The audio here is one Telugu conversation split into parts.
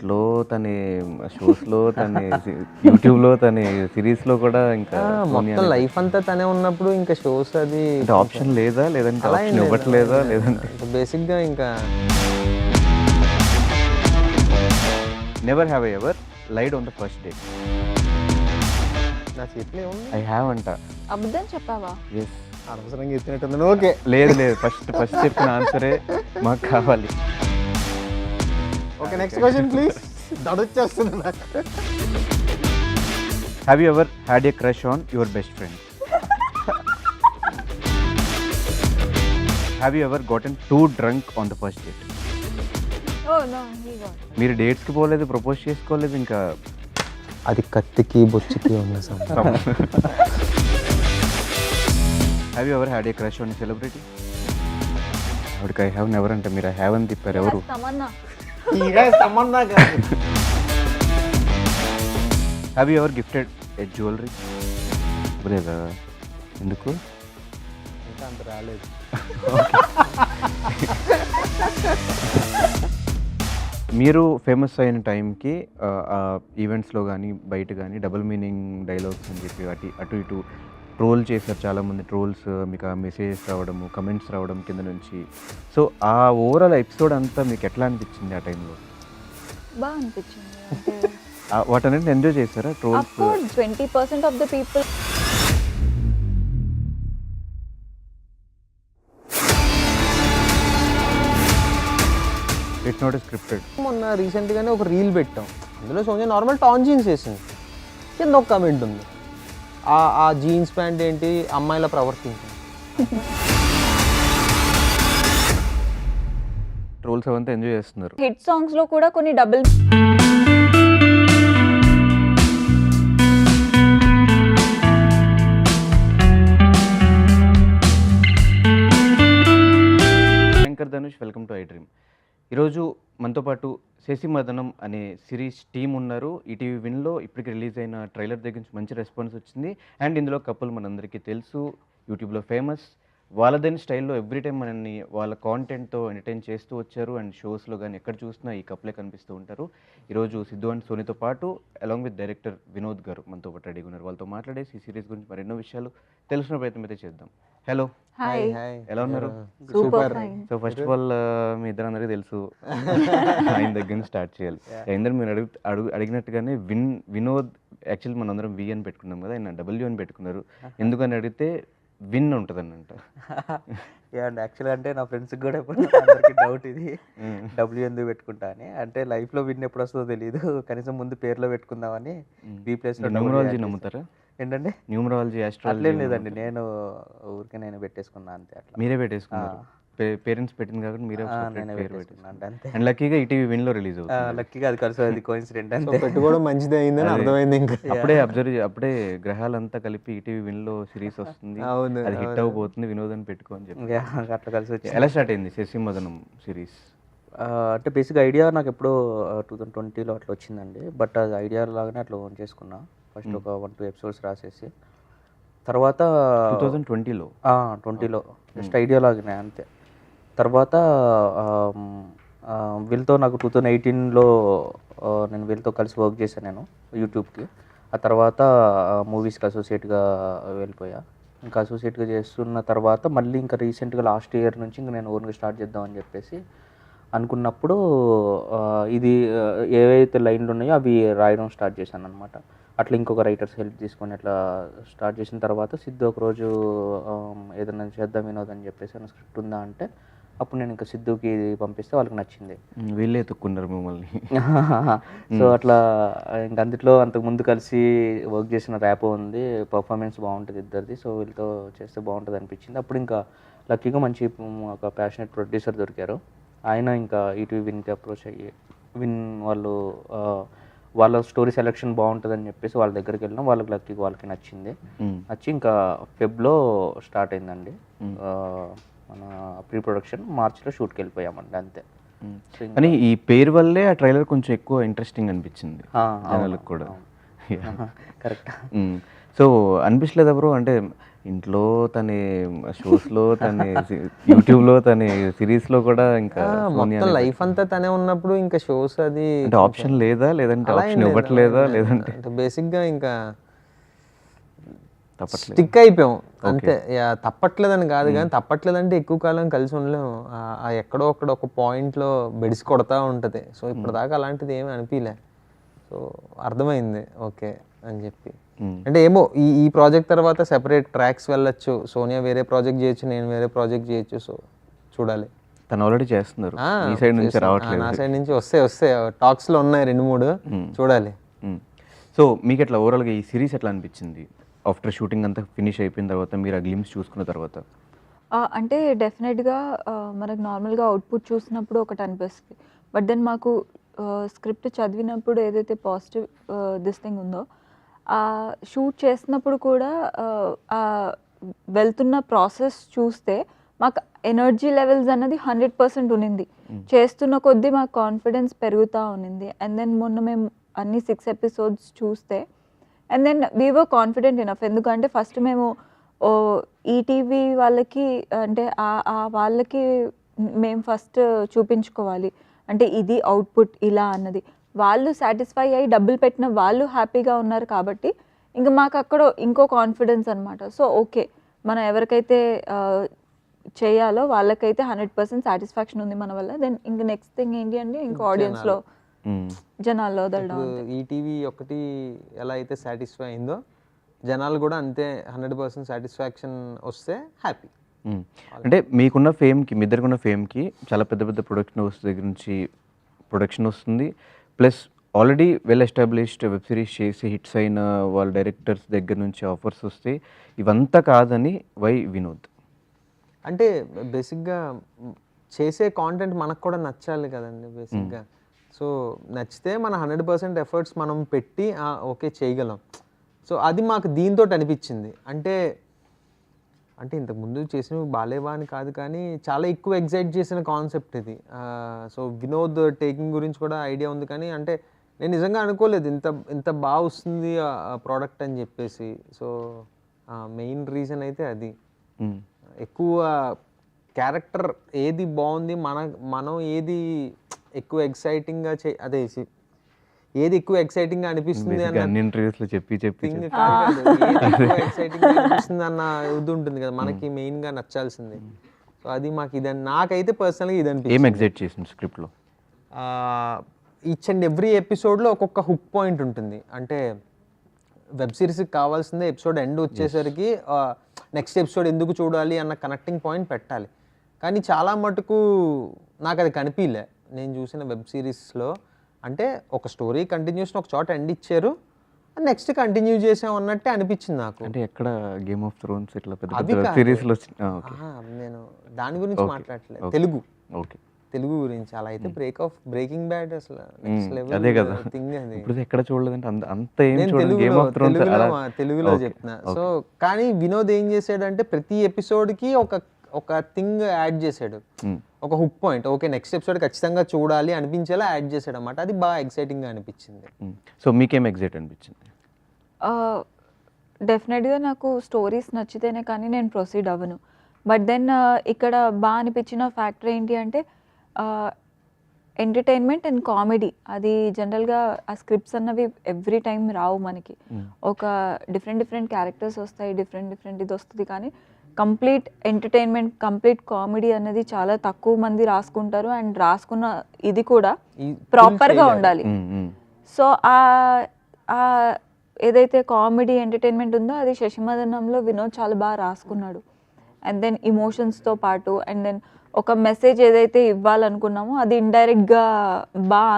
దాంట్లో తన షోస్లో, తన యూట్యూబ్లో, తన సిరీస్లో కూడా ఇంకా మొత్తం లైఫ్ అంతా తనే ఉన్నప్పుడు ఇంకా షోస్ అది అంటే ఆప్షన్ లేదా, లేదంటే ఆప్షన్ ఇవ్వట్లేదా, లేదంటే బేసిక్గా ఇంకా never have I ever lied on the first day. నా చేతిలో ఏముంది? ఐ హ్యావ్ అంట. అబద్ధం చెప్పావా? ఎస్. అనవసరంగా ఎత్తినట్టుంది. ఓకే, లేదు లేదు, ఫస్ట్ చెప్పిన ఆన్సరే మాకు కావాలి. Okay, next question please. దడొచ్చేస్తుంది నాకు. Have you ever had a crush on your best friend? Have you ever gotten too drunk on the first date? Oh no, he got. మీరు డేట్స్కి పోలేదు, ప్రపోజ్ చేసుకోలేదు, ఇంకా అది కత్తికి బొచ్చుకి ఉన్న సంబంధం. Have you ever had a crush on celebrity? ఆవిడకి ఐ హ్యావ్ నెవర్ అంటే మీరు ఐ హ్యావ్ అని తిప్పారు. ఎవరు? తమన్నా. సంబంధం కాదు. Have you ever gifted A jewellery? లేదా ఎందుకు? ఇంకా అంత రాలేదు. మీరు ఫేమస్ అయిన టైంకి ఈవెంట్స్లో కానీ బయట కానీ డబుల్ మీనింగ్ డైలాగ్స్ అని చెప్పి అటు ఇటు ట్రోల్ చేశారు చాలామంది. ట్రోల్స్, మీకు ఆ మెసేజెస్ రావడము, కమెంట్స్ రావడం కింద నుంచి. సో ఆ ఓవరాల్ ఎపిసోడ్ అంతా మీకు ఎట్లా అనిపించింది ఆ టైంలో? బాగా అనిపించింది. వాటన్నిటిని ఎంజాయ్ చేశారా? Trolls 20% of the people. It's not scripted. మొన్న రీసెంట్గానే ఒక రీల్ పెట్టాం, అందులో సోనియా నార్మల్ టాన్ జీన్స్ వేసింది. కింద ఒక కమెంట్ ఉంది, ఆ జీన్స్ ప్యాంట్ ఏంటి అమ్మాయిలా ప్రవర్తించింది. ట్రోల్స్ అవంతా ఎంజాయ్ చేస్తున్నారు. హిట్ సాంగ్స్ లో కూడా కొన్ని double Shankar Dhanush, welcome to I dream. ఈరోజు మనతో పాటు శశిమదనం అనే సిరీస్ టీమ్ ఉన్నారు. ఈటీవీ విన్లో ఇప్పటికి రిలీజ్ అయిన ట్రైలర్ దగ్గర నుంచి మంచి రెస్పాన్స్ వచ్చింది. అండ్ ఇందులో కపుల్ మనందరికీ తెలుసు, యూట్యూబ్లో ఫేమస్. వాళ్ళదైన స్టైల్లో ఎవ్రీ టైం మనల్ని వాళ్ళ కాంటెంట్తో ఎంటర్టైన్ చేస్తూ వచ్చారు. అండ్ షోస్లో కానీ ఎక్కడ చూసినా ఈ కపులే కనిపిస్తూ ఉంటారు. ఈరోజు సిద్ధు అండ్ సోనీతో పాటు అలాంగ్ విత్ డైరెక్టర్ వినోద్ గారు మనతో పాటు రెడీగా ఉన్నారు. వాళ్ళతో మాట్లాడేసి ఈ సిరీస్ గురించి మరెన్నో విషయాలు తెలుసుకునే ప్రయత్నం అయితే చేద్దాం. Hello, hi. ఎలా ఉన్నారు? Super fine. So first of all మీ ఇద్దరందరికీ తెలుసు, ఆయన దగ్గర నుంచి స్టార్ట్ చేయాలి. అందరూ మీరు అడిగినట్టుగానే వినోద్ యాక్చువల్ మనందరం వి అని పెట్టుకున్నాం కదా, ఆయన డబ్ల్యూ అని పెట్టుకున్నారు. ఎందుకని అడిగితే విన్ ఉంటుందన్నంట. అండ్ యాక్చువల్గా అంటే నా ఫ్రెండ్స్కి కూడా ఎప్పుడు అందరికీ డౌట్ ఇది, డబ్ల్యూ ఎందుకు పెట్టుకుంటా అని. అంటే లైఫ్లో విన్ ఎప్పుడు వస్తుందో తెలియదు, కనీసం ముందు పేర్లో పెట్టుకుందామని బీ ప్లేస్లో. న్యూమరాలజీ నమ్ముతారా? ఏంటంటే న్యూమరాలజీ, ఆస్ట్రాలజీ అట్లేం లేదండి, నేను ఊరికే నేను పెట్టేసుకున్నా అంతే. అట్లా మీరే పెట్టేసుకున్నారు? పేరెంట్స్ పెట్టింది కాబట్టి మీరే నేనే పేరు పెట్టేసుకున్నా అంతే. అండ్ లక్కీగా ఈటీవీ విన్లో రిలీజ్ అవుతుంది. లక్కీగా అది కలిసి అది కోఇన్సిడెంట్ అంతే. పెట్టుకోవడం మంచిది అయిందని అర్థమైంది. ఇంకా అప్పుడే గ్రహాలంతా కలిపి ఈటీవీ విన్లో సిరీస్ వస్తుంది, అవును, అది హిట్ అవ్వబోతుంది, వినోదం పెట్టుకో అని చెప్పి అట్లా కలిసి వచ్చి. ఎలా స్టార్ట్ అయింది శశిమదనం సిరీస్? అంటే బేసిక్ ఐడియా నాకు ఎప్పుడో 2020లో అట్లా వచ్చిందండి. బట్ అది ఐడియా లాగానే అట్లా ఓన్ చేసుకున్నా. ఫస్ట్ ఒక 1-2 ఎపిసోడ్స్ రాసేసి, తర్వాత 2020లో 20లో జస్ట్ ఐడియా లాగానే అంతే. తర్వాత వీళ్ళతో నాకు 2018లో నేను వీళ్ళతో కలిసి వర్క్ చేశాను నేను యూట్యూబ్కి. ఆ తర్వాత మూవీస్కి అసోసియేట్గా వెళ్ళిపోయా. ఇంకా అసోసియేట్గా చేస్తున్న తర్వాత మళ్ళీ ఇంకా రీసెంట్గా లాస్ట్ ఇయర్ నుంచి ఇంకా నేను ఓన్గా స్టార్ట్ చేద్దామని చెప్పేసి అనుకున్నప్పుడు ఇది ఏవైతే లైన్లు ఉన్నాయో అవి రాయడం స్టార్ట్ చేశాను అనమాట. అట్లా ఇంకొక రైటర్స్ హెల్ప్ తీసుకొని అట్లా స్టార్ట్ చేసిన తర్వాత సిద్ధు ఒకరోజు ఏదైనా చేద్దాం వినోద్ అని చెప్పేసి నా స్క్రిప్ట్ ఉందా అంటే, అప్పుడు నేను ఇంకా సిద్ధుకి పంపిస్తే వాళ్ళకి నచ్చింది. వీళ్ళే ఎత్తుక్కున్నారు మిమ్మల్ని. సో అట్లా ఇంక అందులో అంతకుముందు కలిసి వర్క్ చేసిన ర్యాప్ ఉంది, పర్ఫార్మెన్స్ బాగుంటుంది ఇద్దరిది. సో వీళ్ళతో చేస్తే బాగుంటుంది అనిపించింది. అప్పుడు ఇంకా లక్కీగా మంచి ఒక ప్యాషనెట్ ప్రొడ్యూసర్ దొరికారు. ఆయన ఇంకా ఈటీవీ విన్కి అప్రోచ్ అయ్యి, విన్ వాళ్ళు వాళ్ళ స్టోరీ సెలెక్షన్ బాగుంటుందని చెప్పేసి వాళ్ళ దగ్గరికి వెళ్ళినాం. వాళ్ళకి లక్కీగా వాళ్ళకి నచ్చింది. నచ్చి ఇంకా ఫెబ్లో స్టార్ట్ అయిందండి మన ప్రీ ప్రొడక్షన్. మార్చిలో షూట్కి వెళ్ళిపోయామండి అంతే. కానీ ఈ పేరు వల్లే ఆ ట్రైలర్ కొంచెం ఎక్కువ ఇంట్రెస్టింగ్ అనిపించింది జనాలకు కూడా. కరెక్ట్. సో అనిపించలేదు ఎవరు అంటే ఇంట్లో తన షోస్లో, తన యూట్యూబ్లో, తన సిరీస్లో కూడా ఇంకా సోనియా మొత్తం లైఫ్ అంతా తనే ఉన్నప్పుడు ఇంకా షోస్ అది అంటే ఆప్షన్ లేదా, లేదంటే అలా ఏం ఆప్షన్ లేదు, ఇవ్వట్లేదా, అలా ఏం లేదు. లేదంటే అంటే బేసిక్గా ఇంకా తప్పట్లేదు? స్టిక్ అయిపోయాం అంతే. తప్పట్లేదని కాదు కానీ తప్పట్లేదంటే ఎక్కువ కాలం కలిసి ఉండలేము. ఎక్కడో అక్కడ ఒక పాయింట్లో బెడిసి కొడతా ఉంటుంది. సో ఇప్పటిదాకా అలాంటిది ఏమీ అనిపించలే. సో అర్థమైంది ఓకే అని చెప్పి. అంటే ఏమో ఈ ఈ ప్రాజెక్ట్ తర్వాత సెపరేట్ ట్రాక్స్ వెళ్ళొచ్చు. సోనియా వేరే ప్రాజెక్ట్ చేయొచ్చు, నేను వేరే ప్రాజెక్ట్ చేయొచ్చు. సో చూడాలి. తను ఆల్రెడీ చేస్తున్నారు, మీ సైడ్ నుంచి రావట్లేదు? నా సైడ్ నుంచి వస్తే టాక్స్లో ఉన్నాయి 2-3 చూడాలి. సో మీకు ఎట్లా ఓవరాల్గా ఈ సిరీస్ ఎట్లా అనిపించింది ఆఫ్టర్ షూటింగ్ అంతా ఫినిష్ అయిపోయిన తర్వాత, మీరు ఆ గ్లిమ్స్ చూసుకున్న తర్వాత? అంటే డెఫినెట్గా మనకు నార్మల్గా అవుట్పుట్ చూసినప్పుడు ఒకటి అనిపిస్తుంది. బట్ దెన్ మాకు స్క్రిప్ట్ చదివినప్పుడు ఏదైతే పాజిటివ్ దిస్ థింగ్ ఉందో, షూట్ చేసినప్పుడు కూడా వెళ్తున్న ప్రాసెస్ చూస్తే మాకు ఎనర్జీ లెవెల్స్ అన్నది 100% ఉన్నింది. చేస్తున్న కొద్దీ మాకు కాన్ఫిడెన్స్ పెరుగుతూ ఉన్నింది. అండ్ దెన్ మొన్న మేము అన్ని 6 ఎపిసోడ్స్ చూస్తే and then we were confident enough. ఎందుకంటే ఫస్ట్ మేము ఈటీవీ వాళ్ళకి అంటే వాళ్ళకి మేము ఫస్ట్ చూపించుకోవాలి, అంటే ఇది అవుట్పుట్ ఇలా అన్నది. వాళ్ళు సాటిస్ఫై అయ్యి డబ్బులు పెట్టిన వాళ్ళు హ్యాపీగా ఉన్నారు కాబట్టి ఇంకా మాకు అక్కడ ఇంకో కాన్ఫిడెన్స్ అనమాట. సో ఓకే, మనం ఎవరికైతే చేయాలో వాళ్ళకైతే 100% సాటిస్ఫాక్షన్ ఉంది మన వల్ల. దెన్ ఇంకా నెక్స్ట్ థింగ్ ఏంటి అంటే ఇంకా ఆడియన్స్లో జనాల్లో వదలడం. ఈటీవీ ఒకటి ఎలా అయితే సాటిస్ఫై అయిందో జనాలు కూడా అంతే 100% సాటిస్ఫాక్షన్ వస్తే హ్యాపీ. అంటే మీకున్న ఫేమ్కి, మీ ఇద్దరికున్న ఫేమ్కి చాలా పెద్ద పెద్ద ప్రొడక్షన్ హౌస్ దగ్గర నుంచి ప్రొడక్షన్ వస్తుంది, plus already well established web series చేసి హిట్స్ అయిన వాళ్ళ డైరెక్టర్స్ దగ్గర నుంచి ఆఫర్స్ వస్తాయి. ఇవంతా కాదని వై వినోద్? అంటే బేసిక్గా చేసే కాంటెంట్ మనకు కూడా నచ్చాలి కదండి బేసిక్గా. సో నచ్చితే మన 100% ఎఫర్ట్స్ మనం పెట్టి ఓకే చేయగలం. సో అది మాకు దీంతో అనిపించింది. అంటే ఇంతకుముందు చేసినవి బాలేవా అని కాదు కానీ చాలా ఎక్కువ ఎగ్జైట్ చేసిన కాన్సెప్ట్ ఇది. సో వినోద్ టేకింగ్ గురించి కూడా ఐడియా ఉంది కానీ అంటే నేను నిజంగా అనుకోలేదు ఇంత బాగా వస్తుంది ప్రోడక్ట్ అని చెప్పేసి. సో మెయిన్ రీజన్ అయితే అది. ఎక్కువ క్యారెక్టర్ ఏది బాగుంది, మనం ఏది ఎక్కువ ఎక్సైటింగ్గా ఏది ఎక్కువ ఎక్సైటింగ్గా అనిపిస్తుంది అన్ని ఇంటర్వ్యూస్లో చెప్పి ఎక్సైటింగ్ అనిపిస్తుంది అన్న ఇది ఉంటుంది కదా మనకి మెయిన్గా నచ్చాల్సింది. సో అది మాకు నాకైతే పర్సనల్గా ఇది అనిపిస్తుంది. ఏం ఎగ్జైట్ చేసింది స్క్రిప్ట్లో? ఈచ్ అండ్ ఎవ్రీ ఎపిసోడ్లో ఒక్కొక్క హుక్ పాయింట్ ఉంటుంది. అంటే వెబ్ సిరీస్కి కావాల్సిందే ఎపిసోడ్ ఎండ్ వచ్చేసరికి నెక్స్ట్ ఎపిసోడ్ ఎందుకు చూడాలి అన్న కనెక్టింగ్ పాయింట్ పెట్టాలి. కానీ చాలా మటుకు నాకు అది కనిపించలే నేను చూసిన వెబ్ సిరీస్లో. అంటే ఒక స్టోరీ కంటిన్యూషన్ ఒక చోట ఎండ్ ఇచ్చారు, నెక్స్ట్ కంటిన్యూ చేసాం అన్నట్టే అనిపించింది నాకు. అంటే ఎక్కడ గేమ్ ఆఫ్ థ్రోన్స్ ఇట్లా పెద్ద సిరీస్లో నేను దాని గురించి మాట్లాడట్లేదు, తెలుగు గురించి. అలా అయితే బ్రేకింగ్ బ్యాడ్ అసలు నెక్స్ట్ లెవెల్ అదే కదా థింగ్ అది. ఇప్పుడు ఎక్కడ చూడలేదంటే అంత ఏం నేను చూడలేదు గేమ్ ఆఫ్ థ్రోన్స్ తెలుగులో చెప్తున్నా. సో కానీ వినోద్ ఏం చేశాడంటే ప్రతి ఎపిసోడ్కి ఒక థింగ్ యాడ్ చేశాడు, ఒక hook point. Okay next episode ఖచ్చితంగా చూడాలి అనిపించేలా యాడ్ చేశాడు అన్నమాట. అది బాగా ఎక్సైటింగ్గా అనిపించింది. సో మీకేం ఎగ్జైట్ అనిపించింది? డెఫినెట్గా నాకు స్టోరీస్ నచ్చితేనే కానీ నేను ప్రొసీడ్ అవ్వను. బట్ దెన్ ఇక్కడ బాగా అనిపించిన ఫ్యాక్టర్ ఏంటి అంటే ఎంటర్టైన్మెంట్ అండ్ కామెడీ. అది జనరల్గా ఆ స్క్రిప్ట్స్ అన్నవి ఎవ్రీ టైం రావు మనకి. ఒక డిఫరెంట్ క్యారెక్టర్స్ వస్తాయి, డిఫరెంట్ ఇది వస్తుంది, కానీ కంప్లీట్ ఎంటర్టైన్మెంట్, కంప్లీట్ కామెడీ అనేది చాలా తక్కువ మంది రాసుకుంటారు. అండ్ రాసుకున్న ఇది కూడా ప్రాపర్గా ఉండాలి. సో ఏదైతే కామెడీ ఎంటర్టైన్మెంట్ ఉందో అది శశిమదనంలో వినోద్ చాలా బాగా రాసుకున్నాడు. అండ్ దెన్ ఇమోషన్స్తో పాటు అండ్ దెన్ ఒక మెసేజ్ ఏదైతే ఇవ్వాలనుకున్నామో అది ఇండైరెక్ట్గా బాగా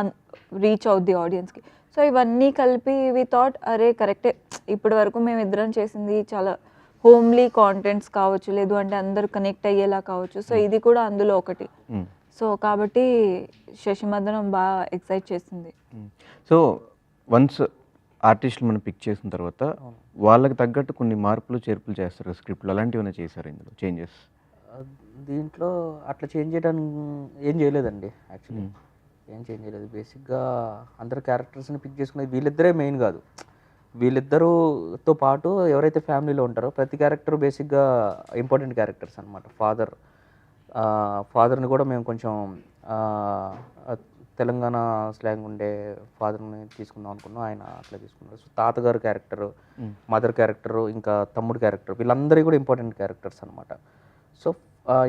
రీచ్ అవుద్ది ఆడియన్స్కి. సో ఇవన్నీ కలిపి వి థాట్ అరే కరెక్టే, ఇప్పటి వరకు మేము ఇద్దరం చేసింది చాలా హోమ్లీ కాంటెంట్స్ కావచ్చు, లేదు అంటే అందరూ కనెక్ట్ అయ్యేలా కావచ్చు. సో ఇది కూడా అందులో ఒకటి. సో కాబట్టి శశిమదనం బాగా ఎక్సైట్ చేసింది. సో వన్స్ ఆర్టిస్టులు మనం పిక్ చేసిన తర్వాత వాళ్ళకి తగ్గట్టు కొన్ని మార్పులు చేర్పులు చేస్తారు స్క్రిప్ట్లో, అలాంటివి ఏమైనా చేశారు ఇందులో చేంజెస్? దీంట్లో అట్లా చేంజ్ చేయడానికి ఏం చేయలేదండి. యాక్చువల్లీ ఏం చేంజ్ చేయలేదు. బేసిక్గా అందరు క్యారెక్టర్స్ని పిక్ చేసుకునేది వీళ్ళిద్దరే మెయిన్ కాదు, వీళ్ళిద్దరూతో పాటు ఎవరైతే ఫ్యామిలీలో ఉంటారో ప్రతి క్యారెక్టర్ బేసిక్గా ఇంపార్టెంట్ క్యారెక్టర్స్ అనమాట. ఫాదర్ని కూడా మేము కొంచెం ఆ, తెలంగాణ స్లాంగ్ ఉండే ఫాదర్ని తీసుకుందాం అనుకున్నాం, ఆయన అట్లా తీసుకున్నారు. సో తాతగారు క్యారెక్టరు, మదర్ క్యారెక్టరు, ఇంకా తమ్ముడు క్యారెక్టర్, వీళ్ళందరికీ కూడా ఇంపార్టెంట్ క్యారెక్టర్స్ అనమాట. సో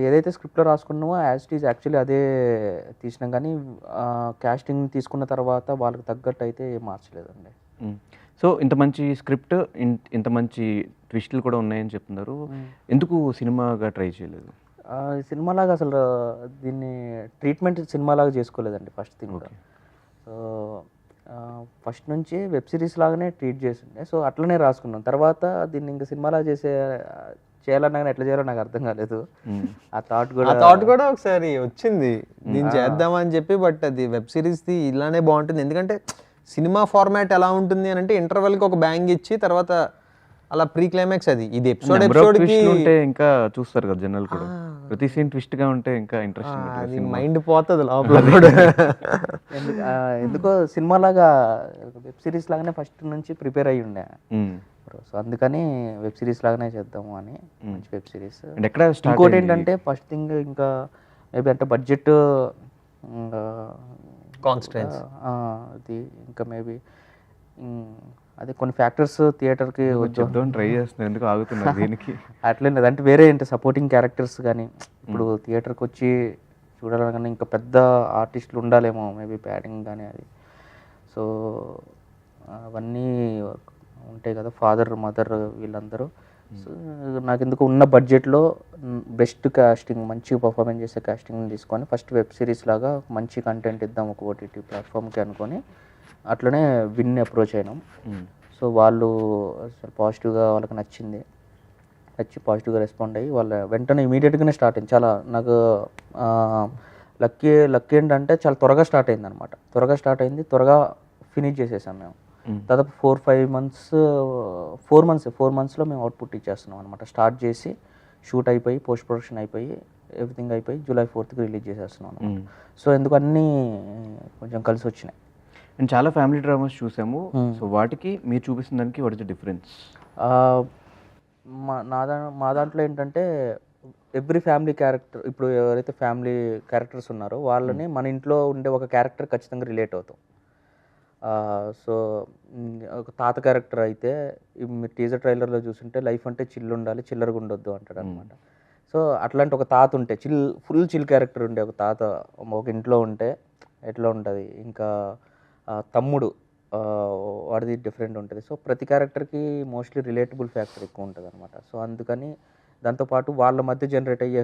ఏదైతే స్క్రిప్ట్లో రాసుకున్నామో యాజ్ ఇట్ ఈజ్ యాక్చువల్లీ అదే తీసినాం, కానీ క్యాస్టింగ్ తీసుకున్న తర్వాత వాళ్ళకి తగ్గట్టు అయితే ఏం మార్చలేదండి. సో ఇంత మంచి స్క్రిప్ట్, ఇంత మంచి ట్విస్టులు కూడా ఉన్నాయని చెప్తున్నారు. ఎందుకు సినిమాగా ట్రై చేయలేదు? సినిమాలాగా అసలు దీన్ని ట్రీట్మెంట్ సినిమాలాగా చేసుకోలేదండి ఫస్ట్ థింగ్. సో ఫస్ట్ నుంచి వెబ్ సిరీస్ లాగానే ట్రీట్ చేసిండే, సో అట్లనే రాసుకున్నాం. తర్వాత దీన్ని ఇంకా సినిమాలాగా చేయాలన్నా కానీ ఎట్లా చేయాలో నాకు అర్థం కాలేదు. ఆ థాట్ కూడా ఒకసారి వచ్చింది దీన్ని చేద్దామని చెప్పి, బట్ అది వెబ్ సిరీస్ది ఇలానే బాగుంటుంది. ఎందుకంటే సినిమా ఫార్మాట్ ఎలా ఉంటుంది అని అంటే ఇంటర్వెల్కి ఒక బ్యాంగ్ ఇచ్చి తర్వాత అలా ప్రీ క్లైమాక్స్, అది ఇది ఎపిసోడ్ ఉంటే ఇంకా చూస్తారు కదా జనాలు కూడా. ప్రతి సీన్ ట్విస్ట్ గా ఉంటే ఇంకా ఇంట్రెస్టింగ్, మైండ్ పోతుంది లోపల కూడా. ఎందుకో సినిమాలాగా వెబ్ సిరీస్ లాగానే ఫస్ట్ నుంచి ప్రిపేర్ అయ్యి ఉండే. సో అందుకని వెబ్ సిరీస్ లాగానే చేద్దాము అని మంచి వెబ్ సిరీస్. ఇంకోటి ఏంటంటే ఫస్ట్ థింగ్ ఇంకా మేబీ అంటే బడ్జెట్ కాన్స్టెన్స్ అది, ఇంకా మేబీ అదే కొన్ని ఫ్యాక్టర్స్ థియేటర్కి చెప్దాం ట్రై చేస్తున్నాను, ఎందుకు ఆగుతున్నారు దీనికి? అట్లే లేదు అంటే వేరే ఏంటి సపోర్టింగ్ క్యారెక్టర్స్ కానీ ఇప్పుడు థియేటర్కి వచ్చి చూడాలన్నా ఇంకా పెద్ద ఆర్టిస్టులు ఉండాలేమో మేబీ ప్యాడింగ్ కానీ అది. సో అవన్నీ ఉంటాయి కదా, ఫాదర్ మదర్ వీళ్ళందరూ. సో నాకు ఎందుకు ఉన్న బడ్జెట్లో బెస్ట్ కాస్టింగ్, మంచి పర్ఫార్మెన్స్ చేసే కాస్టింగ్ తీసుకొని ఫస్ట్ వెబ్ సిరీస్ లాగా మంచి కంటెంట్ ఇద్దాం ఒక ఓటీటీ ప్లాట్ఫామ్కి అనుకొని అట్లనే విన్ అప్రోచ్ అయినాం. సో వాళ్ళు అసలు పాజిటివ్గా వాళ్ళకి నచ్చి పాజిటివ్గా రెస్పాండ్ అయ్యి వాళ్ళ వెంటనే ఇమీడియట్గానే స్టార్ట్ అయింది. చాలా నాకు లక్కీ ఏంటంటే చాలా త్వరగా స్టార్ట్ అయింది అనమాట. త్వరగా ఫినిష్ చేసేసాం మేము. దాదాపు 4 మంత్స్లో మేము అవుట్పుట్ ఇచ్చేస్తున్నాం అనమాట. స్టార్ట్ చేసి షూట్ అయిపోయి పోస్ట్ ప్రొడక్షన్ అయిపోయి ఎవ్రీథింగ్ అయిపోయి July 4th రిలీజ్ చేసేస్తున్నాం అనమాట. సో ఎందుకు అన్నీ కొంచెం కలిసి వచ్చినాయి. అండ్ చాలా ఫ్యామిలీ డ్రామాస్ చూసాము. సో వాటికి మీరు చూపిస్తున్న దానికి వాట్ ఇస్ ద డిఫరెన్స్? మా దాంట్లో ఏంటంటే ఎవ్రీ ఫ్యామిలీ క్యారెక్టర్, ఇప్పుడు ఎవరైతే ఫ్యామిలీ క్యారెక్టర్స్ ఉన్నారో వాళ్ళని మన ఇంట్లో ఉండే ఒక క్యారెక్టర్ ఖచ్చితంగా రిలేట్ అవుతాం. సో ఒక తాత క్యారెక్టర్ అయితే మీరు టీజర్ ట్రైలర్లో చూస్తుంటే లైఫ్ అంటే చిల్ ఉండాలి, చిల్లరగా ఉండొద్దు అంటాడు అనమాట. సో అట్లాంటి ఒక తాత ఉంటే ఫుల్ చిల్ క్యారెక్టర్ ఉండే ఒక తాత ఒక ఇంట్లో ఉంటే ఎట్లా ఉంటుంది. ఇంకా తమ్ముడు వాడిది డిఫరెంట్ ఉంటుంది. సో ప్రతి క్యారెక్టర్కి మోస్ట్లీ రిలేటబుల్ ఫ్యాక్టర్ ఎక్కువ ఉంటుంది అనమాట. సో అందుకని దాంతోపాటు వాళ్ళ మధ్య జనరేట్ అయ్యే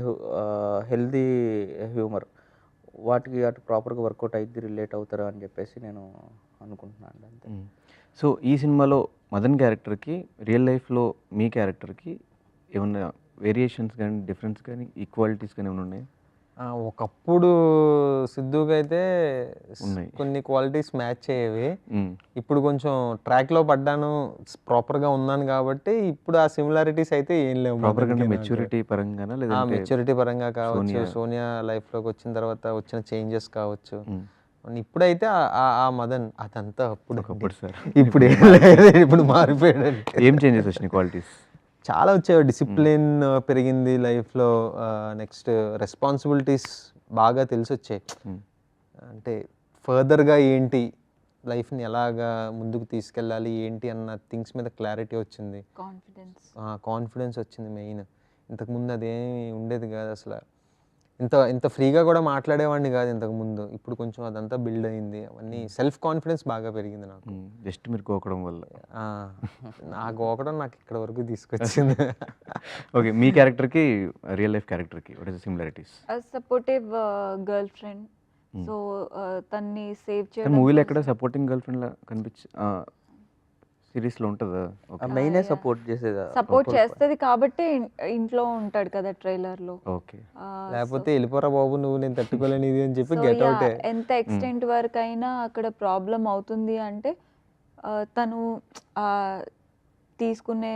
హెల్దీ హ్యూమర్ వాటికి అటు ప్రాపర్గా వర్కౌట్ అయ్యి రిలేట్ అవుతారు అని చెప్పేసి నేను అనుకుంటున్నాను అంతే. సో ఈ సినిమాలో మదన్ క్యారెక్టర్కి రియల్ లైఫ్లో మీ క్యారెక్టర్కి ఏమన్నా వేరియేషన్స్ కానీ డిఫరెన్స్ కానీ ఈక్వాలిటీస్ కానీ ఏమైనా ఉన్నాయి? ఒకప్పుడు సిద్ధుకి అయితే కొన్ని క్వాలిటీస్ మ్యాచ్ అయ్యేవి. ఇప్పుడు కొంచెం ట్రాక్లో పడ్డాను, ప్రాపర్గా ఉన్నాను కాబట్టి ఇప్పుడు ఆ సిమిలారిటీస్ అయితే ఏం లేవు. మెచ్యూరిటీ పరంగా మెచ్యూరిటీ పరంగా కావచ్చు, సోనియా లైఫ్లోకి వచ్చిన తర్వాత వచ్చిన చేంజెస్ కావచ్చు. ఇప్పుడైతే ఆ మదన్ అదంతా అప్పుడు సార్, ఇప్పుడు ఇప్పుడు మారిపోయాడు. ఏం చేంజెస్ వచ్చినాయి? క్వాలిటీస్ చాలా వచ్చాయి. డిసిప్లిన్ పెరిగింది లైఫ్లో. నెక్స్ట్ రెస్పాన్సిబిలిటీస్ బాగా తెలిసి వచ్చాయి. అంటే ఫర్దర్గా ఏంటి లైఫ్ని ఎలాగా ముందుకు తీసుకెళ్ళాలి ఏంటి అన్న థింగ్స్ మీద క్లారిటీ వచ్చింది, కాన్ఫిడెన్స్ వచ్చింది మెయిన్. ఇంతకుముందు అదేమి ఉండేది కాదు అసలు. ఇంత ఫ్రీగా కూడా మాట్లాడేవాడిని కాదు ఇంతకుముందు. ఇప్పుడు కొంచెం అదంతా బిల్డ్ అయింది. అవన్నీ సెల్ఫ్ కాన్ఫిడెన్స్ బాగా పెరిగింది నాకు. జస్ట్ మీరు గోకడం వల్ల. ఆ గోకడం నాకు ఇక్కడ వరకు తీసుకొచ్చింది. ఓకే, మీ క్యారెక్టర్కి రియల్ లైఫ్ క్యారెక్టర్కి what is the similarities? Supportive girl friend. So తన్ని సేవ్ చేయడం. మూవీలో ఎక్కడ సపోర్టింగ్ గర్ల్ ఫ్రెండ్ లా కనిపించి సిరీస్లో ఉంటుందా? మెయినే సపోర్ట్ చేస్తుంది కాబట్టి ఇంట్లో ఉంటాడు కదా ట్రైలర్లో. ఓకే, లేకపోతే వెళ్ళిపోరా బాబు నువ్వు నేను తట్టుకోలేని ఇది అని చెప్పి గెట్ అవుట్. ఎంత ఎక్స్టెంట్ వరకు అయినా అక్కడ ప్రాబ్లం అవుతుంది అంటే తను తీసుకునే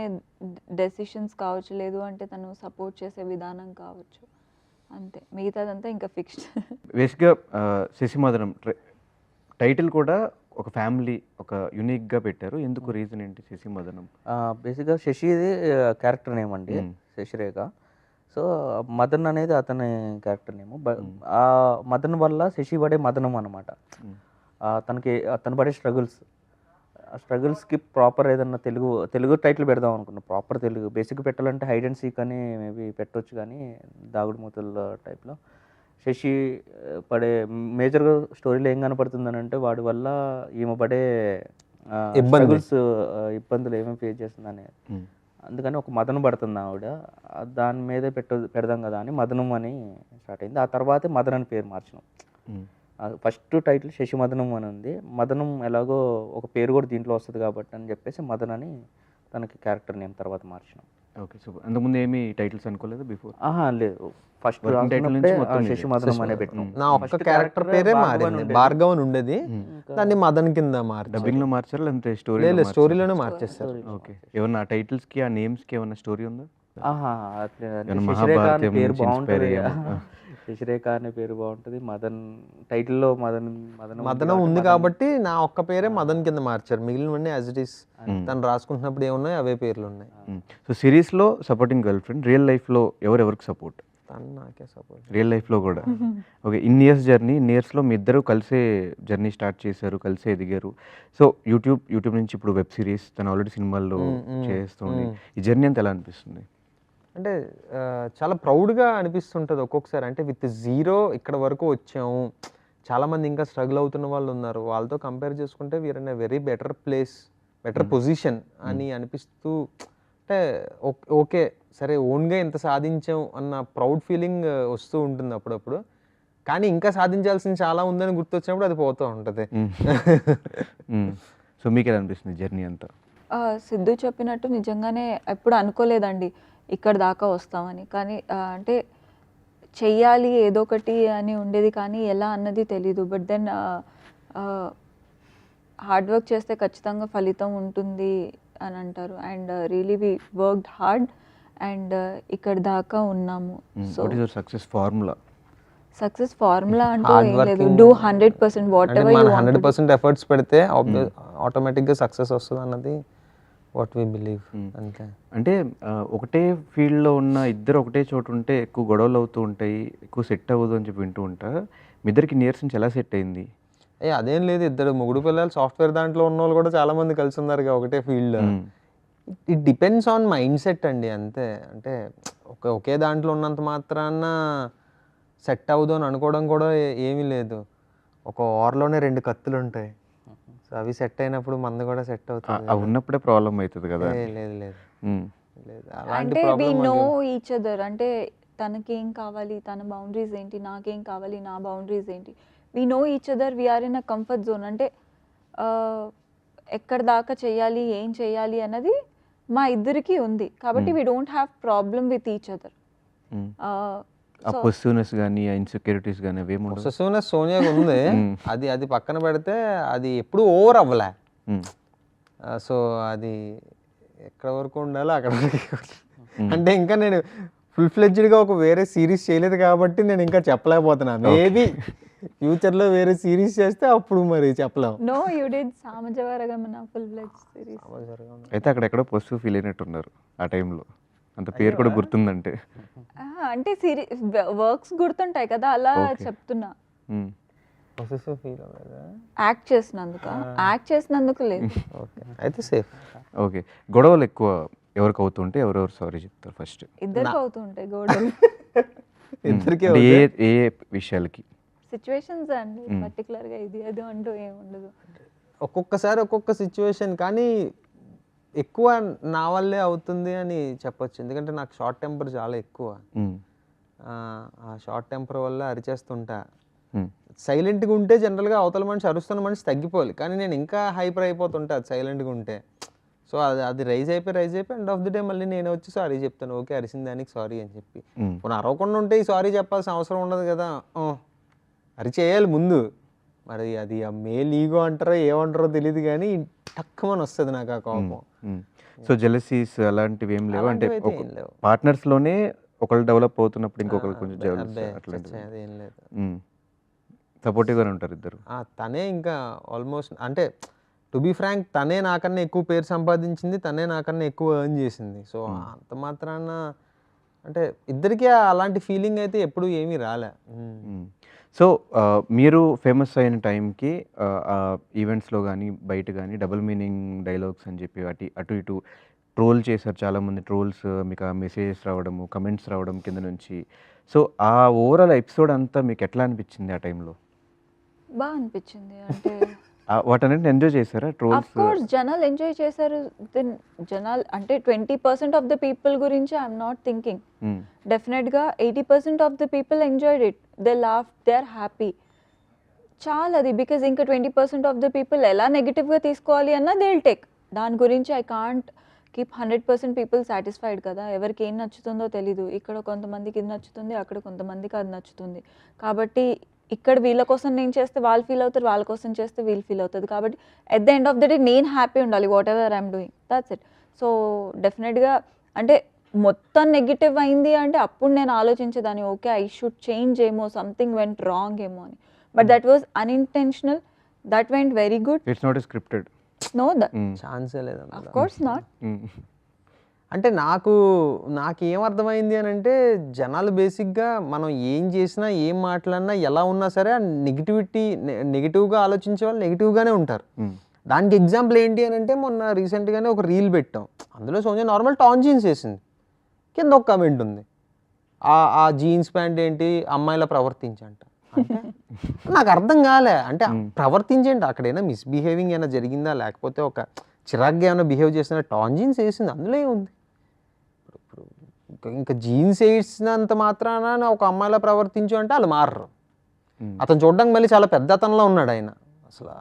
డెసిషన్స్ కావచ్చు, లేదు అంటే తను సపోర్ట్ చేసే విధానం కావచ్చు, అంతే. మిగతాదంతా ఇంకా ఫిక్స్డ్. బేసిక్గా శశిమదనం టైటిల్ కూడా ఒక ఫ్యామిలీ ఒక యూనిక్గా పెట్టారు, ఎందుకు రీజన్ ఏంటి శశి మదనం? బేసిక్గా శశిది క్యారెక్టర్ నేమ్ అండి, శశిరేఖ. సో మదన్ అనేది అతని క్యారెక్టర్ నేమ్. ఆ మదన్ వల్ల శశి పడే మదనం అనమాట. అతను పడే స్ట్రగుల్స్కి ప్రాపర్ ఏదన్నా తెలుగు టైటిల్ పెడదాం అనుకున్నాం. ప్రాపర్ తెలుగు బేసిక్ పెట్టాలంటే హైడ్ అండ్ సీక్ అని మేబీ పెట్టవచ్చు, కానీ దాగుడు మూతల టైప్లో శశి పడే మేజర్గా స్టోరీలో ఏం కనపడుతుందని అంటే వాడి వల్ల ఈమె పడే ఇబ్బందులు ఏమేమి ఫేస్ చేస్తుందని. అందుకని ఒక మదనం పడుతుంది ఆవిడ, దాని మీదే పెడదాం కదా అని మదనం అని స్టార్ట్ అయింది. ఆ తర్వాతే మదన్ అని పేరు మార్చినాం. ఫస్ట్ టైటిల్ శశి మదనం అని ఉంది. మదనం ఎలాగో ఒక పేరు కూడా దీంట్లో వస్తుంది కాబట్టి అని చెప్పేసి మదన్ అని తనకి క్యారెక్టర్ నేమ్ తర్వాత మార్చినాం. Okay, super. అంతకుముందు ఏమి టైటిల్స్ అనుకోలేదు బిఫోర్? లేదు, ఫస్ట్ శశి మదనం అనే పెట్టినాం. నా ఒక్క క్యారెక్టర్ పేరే మారింది, భార్గవ్ అని ఉండేది, దాన్ని మదన్ కింద డబ్బింగ్ లో మార్చారు లేదంటే స్టోరీలోనే మార్చేస్తారు. ఓకే, ఏమన్నా ఆ టైటిల్స్ కి ఆ నేమ్స్ కి ఏమన్నా స్టోరీ ఉందా? శశిరేఖ పేరు బాగుంటుంది, శశిరేఖ అనే పేరు బాగుంటుంది. మదన్ టైటిల్లో మదనం ఉంది కాబట్టి నా ఒక్క పేరే మదన్ కింద మార్చారు, మిగిలినవన్నీ యాజ్ ఇట్ ఈస్ తను రాసుకుంటున్నప్పుడు ఏమున్నాయి అవే పేర్లు ఉన్నాయి. సో సిరీస్ లో supporting girl friend, real life లో ఎవరెవరికి సపోర్ట్? తను నాకే సపోర్ట్, రియల్ లైఫ్ లో కూడా. ఓకే, ఇన్ని ఇయర్స్ లో మీ ఇద్దరు కలిసే జర్నీ స్టార్ట్ చేశారు, కలిసే ఎదిగారు. సో యూట్యూబ్ నుంచి ఇప్పుడు వెబ్ సిరీస్, తను ఆల్రెడీ సినిమాల్లో చేస్తుంది. ఈ జర్నీ అంతా ఎలా అనిపిస్తుంది? అంటే చాలా ప్రౌడ్గా అనిపిస్తుంటుంది ఒక్కొక్కసారి. అంటే విత్ జీరో ఇక్కడ వరకు వచ్చాము, చాలామంది ఇంకా స్ట్రగుల్ అవుతున్న వాళ్ళు ఉన్నారు, వాళ్ళతో కంపేర్ చేసుకుంటే we are in a very better place, better position అని అనిపిస్తూ, అంటే ఓకే సరే ఓన్గా ఇంత సాధించాం అన్న ప్రౌడ్ ఫీలింగ్ వస్తూ ఉంటుంది అప్పుడప్పుడు. కానీ ఇంకా సాధించాల్సింది చాలా ఉందని గుర్తొచ్చినప్పుడు అది పోతూ ఉంటుంది. సో మీకు ఎలా అనిపిస్తుంది జర్నీ అంతా? సిద్ధు చెప్పినట్టు నిజంగానే ఎప్పుడు అనుకోలేదండి ఇక్కడ దాకా వస్తామని. కానీ అంటే చెయ్యాలి ఏదో ఒకటి అని ఉండేది, కానీ ఎలా అన్నది తెలీదు. బట్ దెన్ హార్డ్ వర్క్ చేస్తే ఖచ్చితంగా ఫలితం ఉంటుంది అని అంటారు. And really we worked hard and ఇక్కడ దాకా ఉన్నాము. సో సక్సెస్ ఫార్ములా అంటూ ఏం లేదు, do 100% whatever you want. 100% efforts పెడితే ఆటోమేటిక్గా సక్సెస్ వస్తుంది అన్నది వాట్ వి బిలీవ్. అంతే. అంటే ఒకటే ఫీల్డ్లో ఉన్న ఇద్దరు ఒకటే చోటు ఉంటే ఎక్కువ గొడవలు అవుతూ ఉంటాయి, ఎక్కువ సెట్ అవ్వదు అని చెప్పి వింటూ ఉంటా. మీ ఇద్దరికి ఇయర్స్ నుంచి ఎలా సెట్ అయింది? అదేం లేదు, ఇద్దరు మొగుడు పిల్లలు సాఫ్ట్వేర్ దాంట్లో ఉన్న వాళ్ళు కూడా చాలా మంది కలిసి ఉన్నారు ఒకటే field. It depends on mind set అండి, అంతే. అంటే ఒకే దాంట్లో ఉన్నంత మాత్రాన సెట్ అవ్వదు అని అనుకోవడం కూడా ఏమీ లేదు. ఒక ఓవర్లోనే 2 కత్తులు ఉంటాయి, సో అవి సెట్ అయినప్పుడు మంది కూడా సెట్ అవుతుంది. అవి ఉన్నప్పుడే ప్రాబ్లం అవుతుంది కదా? లేదు అంటే వి నో ఈచ్ అదర్. అంటే తనకి ఏం కావాలి, తన బౌండరీస్ ఏంటి, నాకేం కావాలి, నా బౌండరీస్ ఏంటి. We know each other, we are in a comfort zone. అంటే ఎక్కడ దాకా చేయాలి, ఏం చేయాలి అన్నది మా ఇద్దరికి ఉంది కాబట్టి we don't have problem with each other. Possessiveness కానీ ఇన్సెక్యూరిటీస్ కానీ అవేమో. పొసెసివ్నెస్ సోనియాకి ఉంది, అది పక్కన పెడితే అది ఎప్పుడు ఓవర్ అవ్వలే. సో అది ఎక్కడ వరకు ఉండాలో అక్కడ వరకు. అంటే ఇంకా నేను ఫుల్ ఫ్లెడ్జ్డ్గా ఒక వేరే సిరీస్ చేయలేదు కాబట్టి నేను ఇంకా చెప్పలేకపోతున్నా. మేబీ ఫ్యూచర్లో వేరే సిరీస్ చేస్తే అప్పుడు మరి చెప్పలేము. No you did Samajavaragamana full fledged series. అయితే అక్కడెక్కడో పొసెసివ్ ఫీల్ అయినట్టున్నారు ఆ టైంలో, అంత పేరు కూడా గుర్తుందంటే. అంటే వర్క్స్ గుర్తుంటాయి కదా, అలా చెప్తున్నా. యాక్ట్ చేసినందుకు లేదు. అయితే సేఫ్. ఓకే, గొడవలు ఎక్కువ ఎవరికి అవుతుంటే ఎవరెవరు సారీ చెప్తారు ఫస్ట్? ఇద్దరికి అవుతుంటాయి గొడవలు. ఇద్దరికి ఏ విషయాలకి? సిచ్యువేషన్స్ అండి, పర్టికులర్గా ఇది అది అంటూ ఏముండదు. ఒక్కొక్కసారి ఒక్కొక్క సిచ్యువేషన్, కానీ ఎక్కువ నా వల్లే అవుతుంది అని చెప్పొచ్చు. ఎందుకంటే నాకు షార్ట్ టెంపర్ చాలా ఎక్కువ. ఆ షార్ట్ టెంపర్ వల్ల అరిచేస్తుంటా. సైలెంట్గా ఉంటే జనరల్గా అవతల మనిషి అరుస్తున్న మనిషి తగ్గిపోవాలి, కానీ నేను ఇంకా హైపర్ అయిపోతుంటా అది సైలెంట్గా ఉంటే. సో అది రైజ్ అయిపోయి ఎండ్ ఆఫ్ ది డే మళ్ళీ నేను వచ్చి సారీ చెప్తాను, ఓకే అరిసిన దానికి సారీ అని చెప్పి. కొన్ని అరవకుండా ఉంటే ఈ సారీ చెప్పాల్సిన అవసరం ఉండదు కదా, అరిచేయాలి ముందు. మరి అది ఆ మేల్ ఈగో అంటారో ఏమంటారో తెలియదు, కానీ టక్కుమని వస్తుంది నాకు ఆ కోపం. సో జెలసీస్ అలాంటివి ఏం లేవు? అంటే పార్ట్నర్స్లోనే ఒకళ్ళు డెవలప్ అవుతున్నప్పుడు ఇంకొకరు కొంచెం అదేం లేదు. సపోర్టివ్గానే ఉంటారు ఇద్దరు. తనే ఇంకా ఆల్మోస్ట్ అంటే టు బీ ఫ్రాంక్ తనే నాకన్నా ఎక్కువ పేరు సంపాదించింది, తనే నాకన్నా ఎక్కువ ఎర్న్ చేసింది. సో అంత మాత్రాన అంటే ఇద్దరికీ అలాంటి ఫీలింగ్ అయితే ఎప్పుడు ఏమీ రాలే. సో మీరు ఫేమస్ అయిన టైంకి ఈవెంట్స్లో కానీ బయట కానీ డబుల్ మీనింగ్ డైలాగ్స్ అని చెప్పి అటు ఇటు ట్రోల్ చేశారు చాలామంది. ట్రోల్స్ మీకు ఆ మెసేజెస్ రావడము, కమెంట్స్ రావడం కింద నుంచి. సో ఆ ఓవరాల్ ఎపిసోడ్ అంతా మీకు ఎట్లా అనిపించింది ఆ టైంలో? బాగా అనిపించింది. అంటే వాటన్నిటిని ఎంజాయ్ చేశారా అఫ్ ట్రోల్స్? కోర్స్ జనాలు ఎంజాయ్ చేశారు. దెన్ జనాలు అంటే 20% ఆఫ్ ద పీపుల్ గురించి ఐఎమ్ నాట్ థింకింగ్. డెఫినెట్గా 80% of the people enjoyed it. They laugh, they are happy. చాలా అది బికాజ్ ఇంకా 20% ఆఫ్ ద పీపుల్ ఎలా నెగిటివ్గా తీసుకోవాలి అన్న దే విల్ టేక్. దాని గురించి I can't keep 100% people satisfied కదా. ఎవరికి ఏం నచ్చుతుందో తెలీదు. ఇక్కడ కొంతమందికి ఇది నచ్చుతుంది, అక్కడ కొంతమందికి అది నచ్చుతుంది. కాబట్టి ఇక్కడ వీళ్ళ కోసం నేను చేస్తే వాళ్ళు ఫీల్ అవుతారు, వాళ్ళ కోసం చేస్తే వీళ్ళు ఫీల్ అవుతుంది. కాబట్టి at the end of the day నేను హ్యాపీ ఉండాలి whatever I'm doing, that's it. So డెఫినెట్గా అంటే మొత్తం నెగిటివ్ అయింది అంటే అప్పుడు నేను ఆలోచించేదాన్ని, ఓకే ఐ షుడ్ చేంజ్ ఏమో, సంథింగ్ వెంట్ రాంగ్ ఏమో అని. But that was unintentional, that went very good. It's not scripted. No, that ఛాన్సే లేదు. Of course not. అంటే నాకేం అర్థమైంది అని అంటే జనాలు బేసిక్గా మనం ఏం చేసినా ఏం మాట్లాడినా ఎలా ఉన్నా సరే ఆ నెగిటివ్గా ఆలోచించే వాళ్ళు నెగిటివ్గానే ఉంటారు. దానికి ఎగ్జాంపుల్ ఏంటి అని అంటే మొన్న రీసెంట్గానే ఒక రీల్ పెట్టాం. అందులో సోనియా నార్మల్ టాన్ జీన్స్ వేసింది, కింద ఒక కమెంట్ ఉంది, ఆ జీన్స్ ప్యాంట్ ఏంటి అమ్మాయిలా ప్రవర్తించంట. అంటే నాకు అర్థం కాలే. అంటే ప్రవర్తించండి, అక్కడైనా మిస్బిహేవింగ్ ఏమైనా జరిగిందా, లేకపోతే ఒక చిరాగ్గా ఏమైనా బిహేవ్ చేసిన, టాన్ జీన్స్ వేసింది అందులో ఏముంది. ఇంకా జీన్స్ వేసినంత మాత్రాన ఒక అమ్మాయిలా ప్రవర్తించు అంటే వాళ్ళు మారరు. అతను చూడడానికి మళ్ళీ చాలా పెద్ద అతనిలో ఉన్నాడు ఆయన. అసలు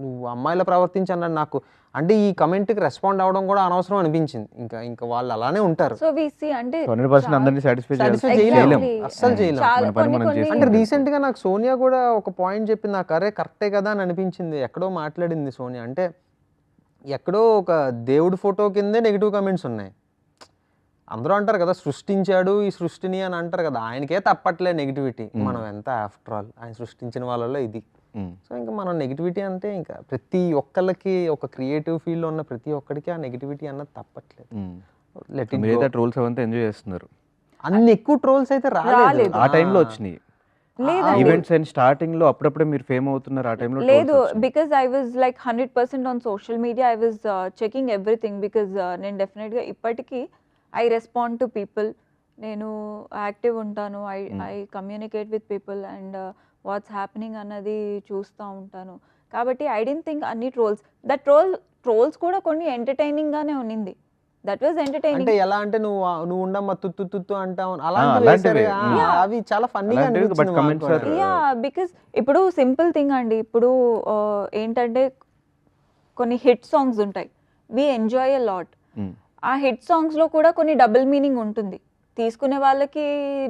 నువ్వు అమ్మాయిలా ప్రవర్తించి అన్నాడు నాకు. అంటే ఈ కమెంట్కి రెస్పాండ్ అవ్వడం కూడా అనవసరం అనిపించింది. ఇంకా వాళ్ళు అలానే ఉంటారు. సో వి సీ అంటే 100% అందరినీ సాటిస్ఫై చేయలేం, అస్సలు చేయలేం. చాలా అంటే రీసెంట్గా నాకు సోనియా కూడా ఒక పాయింట్ చెప్పింది, నాకు అరే కరెక్టే కదా అని అనిపించింది. ఎక్కడో మాట్లాడింది సోనియా, అంటే ఎక్కడో ఒక దేవుడి ఫోటో కిందే నెగిటివ్ కమెంట్స్ ఉన్నాయి. అందరూ అంటారు కదా సృష్టించాడు ఈ సృష్టిని అని అంటారు కదా, ఆయనకే తప్పట్లే నెగిటివిటీ. మనం ఎంత ఆఫ్టర్ ఆల్ ఆయన సృష్టించిన వాళ్ళలో ఇది. సో ఇంకా మనం నెగిటివిటీ అంటే ఇంకా ప్రతి ఒక్కళ్ళకి ఒక క్రియేటివ్ ఫీల్డ్లో ఉన్న ప్రతి ఒక్కడికి ఆ నెగిటివిటీ అన్నది తప్పట్లేదు. మీరైతే ట్రోల్స్ అవంతా ఎంజాయ్ చేస్తున్నారు. అన్ని ఎక్కువ ట్రోల్స్ అయితే రాలేదు ఆ టైంలో వచ్చినాయి. ఈవెంట్స్ అండ్ స్టార్టింగ్ లో అప్పుడప్పుడే మీరు ఫేమ్ అవుతున్నారు ఆ టైంలో? లేదు, because I was like 100% on social media. I was checking everything because నేను డెఫినెట్గా ఇప్పటికీ ఐ రెస్పాండ్ టు పీపుల్. నేను యాక్టివ్ ఉంటాను, I communicate with people and what's happening అన్నది చూస్తూ ఉంటాను. కాబట్టి ఐ డెంట్ థింక్ అన్ని ట్రోల్స్ కూడా కొన్ని ఎంటర్టైనింగ్గానే ఉన్నింది. That was entertaining. అంటే ఎలా అంటే నువ్వు ఉండమ్మా తుత్తు అంటావు అలాంటివి అవి చాలా ఫన్నీగా అనిపించింది. యా, బికాజ్ ఇప్పుడు సింపుల్ థింగ్ అండి. ఇప్పుడు ఏంటంటే కొన్ని హిట్ సాంగ్స్ ఉంటాయి, వి ఎంజాయ్ ఎ లాట్. ఆ హిట్ సాంగ్స్లో కూడా కొన్ని డబుల్ మీనింగ్ ఉంటుంది. తీసుకునే వాళ్ళకి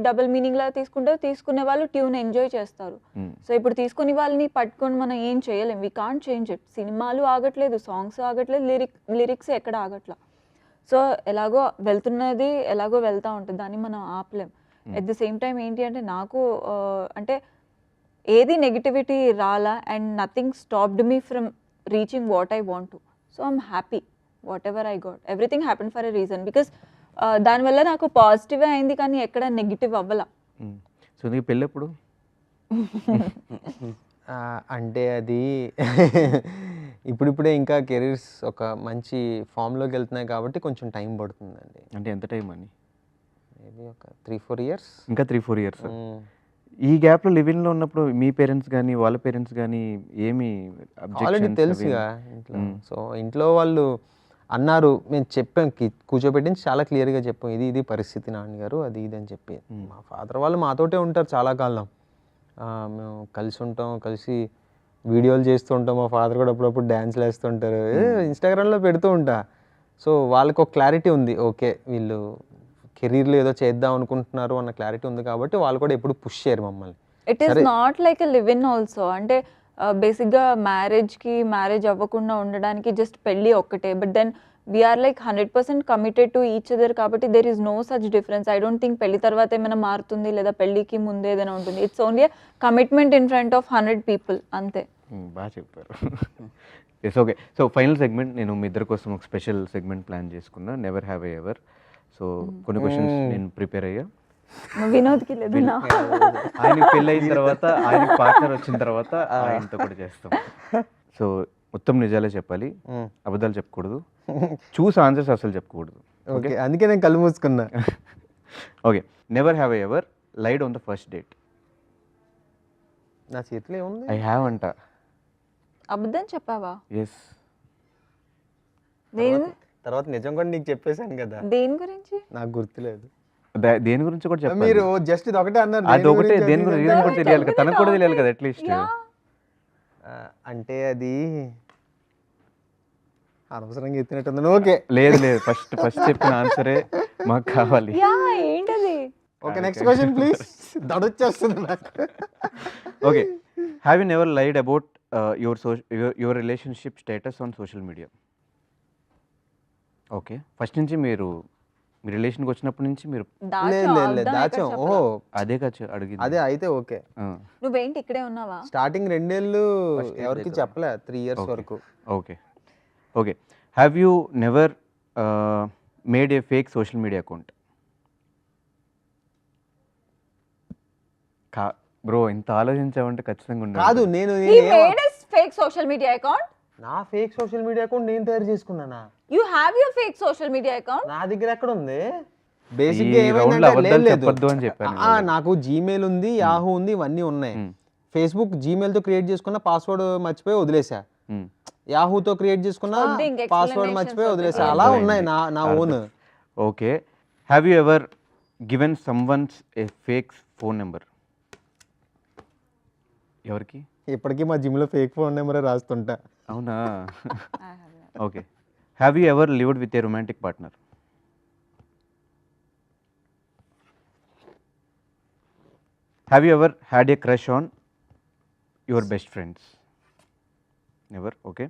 డబుల్ మీనింగ్ లాగా తీసుకుంటారు, తీసుకునే వాళ్ళు ట్యూన్ ఎంజాయ్ చేస్తారు. సో ఇప్పుడు తీసుకునే వాళ్ళని పట్టుకొని మనం ఏం చేయలేం, వీ కాంట్ చేంజ్ ఇట్. సినిమాలు ఆగట్లేదు, సాంగ్స్ ఆగట్లేదు, లిరిక్స్ ఎక్కడ ఆగట్లా. సో ఎలాగో వెళ్తున్నది ఎలాగో వెళ్తూ ఉంటుంది, దాన్ని మనం ఆపలేం. ఎట్ ది సేమ్ టైం ఏంటి అంటే నాకు అంటే ఏది నెగిటివిటీ రాలా and nothing stopped me from reaching what I want to. So I'm happy what ever I got. Everything happen for a reason because దానివల్ల నాకు పాజిటివ్ అయింది కానీ ఎక్కడ నెగిటివ్ అవ్వాల. సో నీకు పెళ్ళి ఎప్పుడు? అంటే అది ఇప్పుడిప్పుడే ఇంకా కెరీర్స్ ఒక మంచి ఫామ్లోకి వెళ్తున్నాయి కాబట్టి కొంచెం టైం పడుతుందండి. అంటే ఎంత టైం అని? మేబీ ఒక 3-4 ఇయర్స్. ఇంకా 3-4 ఇయర్స్. ఈ గ్యాప్లో లివింగ్లో ఉన్నప్పుడు మీ పేరెంట్స్ కానీ వాళ్ళ పేరెంట్స్ కానీ ఏమి ఆల్రెడీ తెలుసుగా ఇంట్లో. సో ఇంట్లో వాళ్ళు అన్నారు, మేము చెప్పాం, కూర్చోబెట్టించి చాలా క్లియర్గా చెప్పాం, ఇది పరిస్థితి నాన్నగారు, అది ఇది అని చెప్పి. మా ఫాదర్ వాళ్ళు మాతోటే ఉంటారు చాలా కాలం, మేము కలిసి ఉంటాం, కలిసి వీడియోలు చేస్తూ ఉంటాం. మా ఫాదర్ కూడా అప్పుడప్పుడు డ్యాన్స్లు వేస్తుంటారు, ఇన్స్టాగ్రామ్లో పెడుతూ ఉంటా. సో వాళ్ళకి ఒక క్లారిటీ ఉంది, ఓకే వీళ్ళు కెరీర్లో ఏదో చేద్దాం అనుకుంటున్నారు అన్న క్లారిటీ ఉంది కాబట్టి వాళ్ళు కూడా ఎప్పుడు పుష్ చేయరు మమ్మల్ని. It is not like a live in also. అంటే బేసిక్గా మ్యారేజ్ అవ్వకుండా ఉండడానికి జస్ట్ పెళ్ళి ఒక్కటే. But then we are like 100% committed to each other కాబట్టి there is no such difference. I don't think పెళ్లి తర్వాత ఏమైనా మారుతుంది లేదా పెళ్లికి ముందు ఏదైనా ఉంటుంది. It's only commitment in front of 100 people అంతే. బాగా చెప్పారు. Yes okay. So final segment నేను మీ ఇద్దరి కోసం ఒక స్పెషల్ సెగ్మెంట్ ప్లాన్ చేసుకున్నా, never have a ever. So కొన్ని క్వశ్చన్స్ నేను ప్రిపేర్ అయ్యా. వినోద్కి లేదు నా ఆయనకి పెళ్ళి అయిన తర్వాత ఆయనకి పార్ట్నర్ వచ్చిన తర్వాత ఆయనతో కూడా చేస్తాం. సో మొత్తం నిజాలే చెప్పాలి, అబద్ధాలు చెప్పకూడదు, చూసి ఆన్సర్స్ అసలు చెప్పకూడదు. ఓకే, అందుకే నేను కళ్ళు మూసుకున్నా. Okay, never have ever lied on the first date. నా చేతిలో ఏముంది? ఐ హ్యావ్ అంట. అబద్ధం చెప్పావా? ఎస్. దేని తర్వాత నిజం కూడా నీకు చెప్పేశాను కదా. దేని గురించి? నాకు గుర్తులేదు. దేని గురించి కూడా చెప్పాలి. మీరు జస్ట్ ఇది ఒకటే అన్నారు. అది ఒకటే, దేని గురించి రీజన్ కూడా తెలియాలి కదా, తనకు కూడా తెలియాలి కదా అట్లీస్ట్. అంటే అది అనవసరంగా ఎత్తినట్టుంది. ఓకే లేదు లేదు, ఫస్ట్ చెప్పిన ఆన్సరే మాకు కావాలి. యా ఏంటది? Okay, next question please. దడొచ్చేస్తుంది నాకు. Okay, have you never lied about your relationship status on social media? Okay, first నుంచి మీరు మీ రిలేషన్కి వచ్చినప్పటి నుంచి మీరు లేదు దాచాం. ఓహో అదే కదా అడిగింది. అదే అయితే ఓకే. నువ్వేంటి ఇక్కడే ఉన్నావా? స్టార్టింగ్ 2 ఏళ్ళు ఎవరికి చెప్పలే, 3 years వరకు. Okay okay, have you never made A fake social media account? Bro ఇంత ఆలోచించావంటే ఖచ్చితంగా ఉండాలి. కాదు, నేను He made a fake social media account. నా ఫేక్ సోషల్ మీడియా అకౌంట్ నేను తయారు చేసుకున్నానా? You have your fake social media account? నా దగ్గర ఎక్కడ ఉంది? బేసిక్ గా ఈ round లో ఏమైందంటే అబద్ధాలు లేదు. చెప్పొద్దు అని చెప్పాను. నాకు జీమెయిల్ ఉంది, యాహూ ఉంది, ఇవన్నీ ఉన్నాయి. ఫేస్బుక్ జీమెయిల్ తో క్రియేట్ చేసుకున్న పాస్వర్డ్ మర్చిపోయి వదిలేసా. యాహూతో క్రియేట్ చేసుకున్న వద్దు, ఇంక పాస్వర్డ్ explanations మర్చిపోయి వద్దు. వదిలేసా. అలా ఉన్నాయి నా own. Okay, have you ever given someone's A fake phone number? ఎవరికి? ఇప్పటికీ మా జిమ్ లో ఫేక్ ఫోన్ నెంబర్ రాస్తుంటా. అవునా? Okay, have you ever lived with a romantic partner? Have you ever had a crush on your best friends? Never. Okay,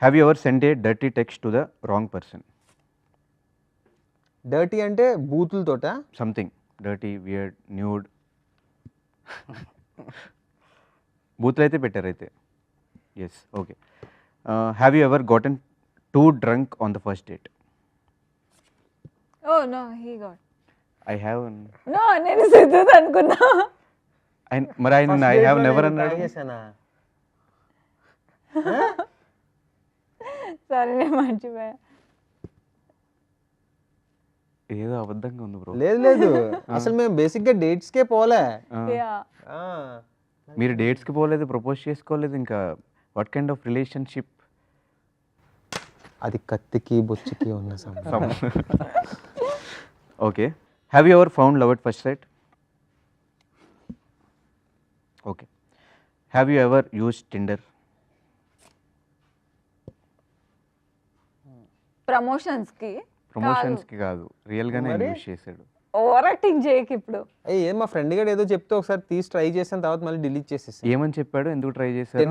have you ever send a dirty text to the wrong person? Dirty అంటే బూతులతోట? Something dirty, weird, nude. బూత్లు అయితే పెట్టారు అయితే. Yes. Okay, have you ever gotten too drunk on the first date? Oh no, he got. I have. No, నేను సిద్ధుది అనుకున్నా. మరి ఆయన ఐ హ్యావ్ నెవర్ అన్నాడు. సరే నేను మర్చిపోయా. ఏదో అబద్ధంగా ఉంది బ్రో. లేదు అసలు మేము బేసిక్ గా డేట్స్ కే పోలే. Yeah. మీరు డేట్స్కి పోలేదు, ప్రపోజ్ చేసుకోలేదు, ఇంకా వాట్ కైండ్ ఆఫ్ రిలేషన్షిప్? అది కత్తికి బొచ్చుకి ఉన్న సంబంధం. Okay, have you ever found love at first sight? Okay, have you ever use Tinder? ప్రమోషన్స్కి కాదు, రియల్గానే యూజ్ చేశాడు. ఓవర్ యాక్టింగ్ చేయకు ఇప్పుడు. ఏం మా ఫ్రెండ్ గడు ఏదో చెప్తే ఒకసారి తీసి ట్రై చేసిన తర్వాత మళ్ళీ డిలీట్ చేసేసాను. ఏమని చెప్పాడు? ఎందుకు ట్రై చేశారు?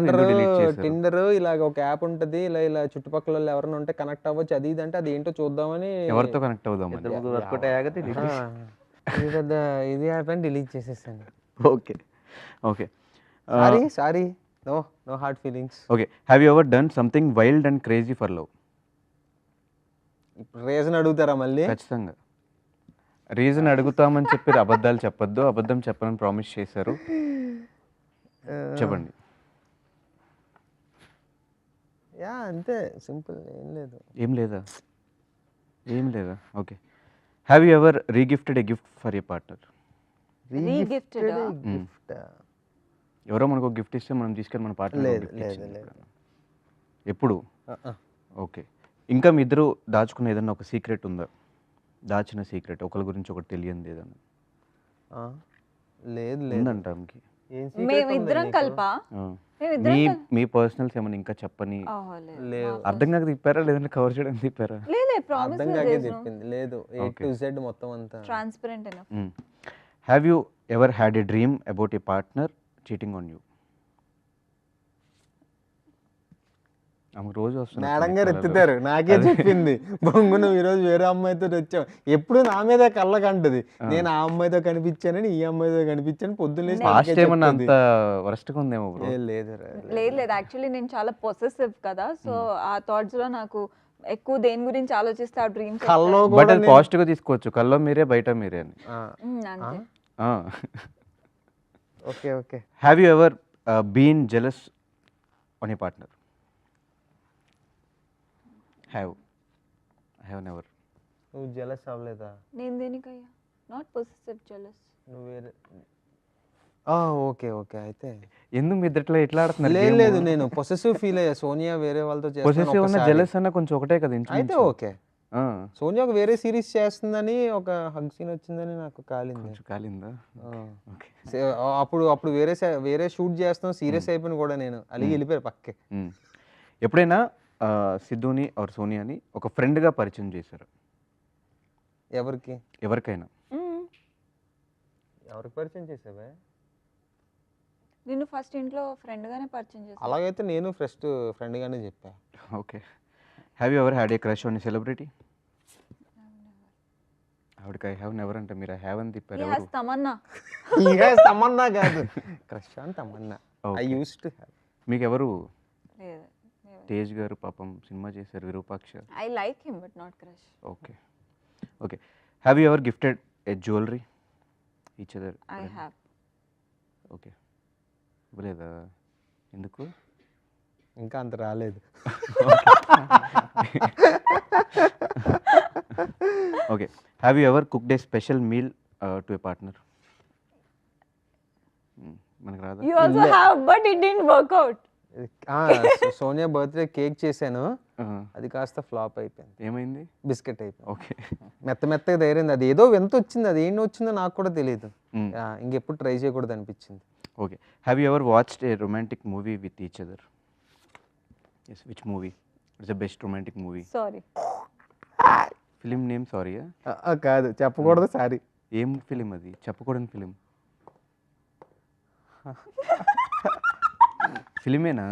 టిండర్ ఇలాగ ఒక యాప్ ఉంటది, ఇలా చుట్టుపక్కల వాళ్ళు ఎవరైనా ఉంటే కనెక్ట్ అవ్వచ్చు, అది ఇది అంటే అది ఏంటో చూద్దామని. ఎవరితో కనెక్ట్ అవుదామని. ఇది పెద్ద ఇది యాప్ అని డిలీట్ చేసేసాను. Okay okay, sorry no hard feelings. Okay, have you ever done something wild and crazy for love? ఇప్పుడు రీజన్ అడుగుతారా మళ్ళీ? ఖచ్చితంగా రీజన్ అడుగుతామని చెప్పి అబద్ధాలు చెప్పొద్దు, అబద్ధం చెప్పనని ప్రామిస్ చేశారు. చెప్పండి. యా అంతే సింపుల్, ఏం లేదా? Okay, have you ever regifted a gift for a partner? Regifted ఆ? గిఫ్ట్ ఎవరో మనకు ఒక గిఫ్ట్ ఇస్తే మనం తీసుకొని మన పార్ట్నర్ లేదు. ఎప్పుడు? ఓకే, ఇంకా మీ ఇద్దరు దాచుకున్న ఏదన్నా ఒక సీక్రెట్ ఉందా? దాచిన సీక్రెట్, ఒకరి గురించి ఒకటి తెలియంది ఏదన్నా లేదు ఉందంట ఆమెకి. మేమిద్దరం కల్పా? మీ పర్సనల్స్ ఏమైనా ఇంకా చెప్పని? లేవు. అర్థం కాక తిప్పారా లేదంటే కవర్ చేయడానికి తిప్పారా? అర్థం కాకే చెప్పింది. లేదు, A to Z మొత్తం అంతా transparent enough. Have you ever had A dream about a partner cheating on you? ఆమెకు రోజు వస్తుంది మేడం గారు ఎత్తుతారు, నాకే చెప్పింది బొంగు నువ్వు ఈరోజు వేరే అమ్మాయితో వచ్చావు, ఎప్పుడు నా మీద కళ్ళకంటది. నేను ఆ అమ్మాయితో కనిపించానని ఈ అమ్మాయితో కనిపించాను, పొద్దున్నే పాస్ట్ ఏమన్నా అంత వరస్ట్గా ఉందేమో బ్రో. లేదు లేదు లేదు, యాక్చువల్లీ నేను చాలా పొసెసివ్ కదా, సో ఆ థాట్స్ లో నాకు ఎక్కువ దేని గురించి ఆలోచిస్తే ఆ డ్రీమ్స్ కల్లో బట్ కూడా అది పాజిటివ్గా తీసుకోవచ్చు, కల్లో మీరే బయట మీరే అని. అంతే. Okay okay. Have you ever been jealous on a partner? Have never. నువ్వు జెలస్ అవ్వలేదా? నేను దేనికయ్యా? Not possessive, jealous. నువ్వు వేరే ఓకే ఓకే. అయితే ఎందుకు మీ ఇద్దట్లో ఎట్లా ఆడుతున్నారు? లేదు లేదు, నేను పొసెసివ్ ఫీల్ అయ్యా. సోనియా వేరే వాళ్ళతో పొసెసివ్ చేస్తాను అన్న జెలస్ అన్న కొంచెం ఒకటే కదా అయితే ఇంచుమించు. ఓకే. సోనియా ఒక వేరే సిరీస్ చేస్తుందని ఒక హగ్ సీన్ వచ్చిందని నాకు కాలింది. కొంచెం కాలిందా? ఓకే. అప్పుడు వేరే షూట్ చేస్తాం, సీరియస్ అయిపోయిన కూడా నేను అలిగి వెళ్ళిపోయారు పక్కే. ఎప్పుడైనా సిద్ధుని ఆర్ సోనియాని ఒక ఫ్రెండ్గా పరిచయం చేశారు ఎవరికి ఎవరికైనా? ఎవరికి పరిచయం చేసావే? నిన్ను ఫస్ట్ ఇంట్లో ఫ్రెండ్ గానే పరిచయం చేశాను. అలాగైతే నేను ఫస్ట్ ఫ్రెండ్ గానే చెప్పా. Okay. Have you ever had a crush on a celebrity? ఆవిడకి ఐ హ్యావ్ నెవర్ అంటే మీరు ఐ హ్యావ్ అని తిప్పారు. ఎవరు? తమన్నా. ఇంకా తమన్నా కాదు, క్రష్ అని Tamannaah. I use to have. మీకు ఎవరు? లేదు. తేజ్ గారు పాపం సినిమా చేశారు Virupaksha. I like him but not crush. Okay okay. Have you ever gifted A jewellery each other? I have. Okay. ఇవ్వలేదా? ఎందుకు? ఇంకా అంత రాలేదు. Okay. Have you ever cooked A special meal to a partner? మనకు రాదా? You also have, but it didn't work out. Sonia birthday cake చేశాను, అది కాస్త ఫ్లాప్ అయిపోయింది. ఏమైంది? బిస్కెట్ అయిపోయింది. ఓకే. మెత్తగా తయారైంది. అది ఏదో ఎంత వచ్చింది, అది ఏంటి వచ్చిందో నాకు కూడా తెలియదు. ఇంకెప్పుడు ట్రై చేయకూడదు అనిపించింది. Okay. Have you ever watched a romantic movie with each other? Yes. Which movie? It's the best romantic movie. Sorry. Film name sorry? కాదు, చెప్పకూడదు. సారీ. ఏం ఫిలిం అది? చెప్పకూడని ఫిలిం. ఫిలిమేనా?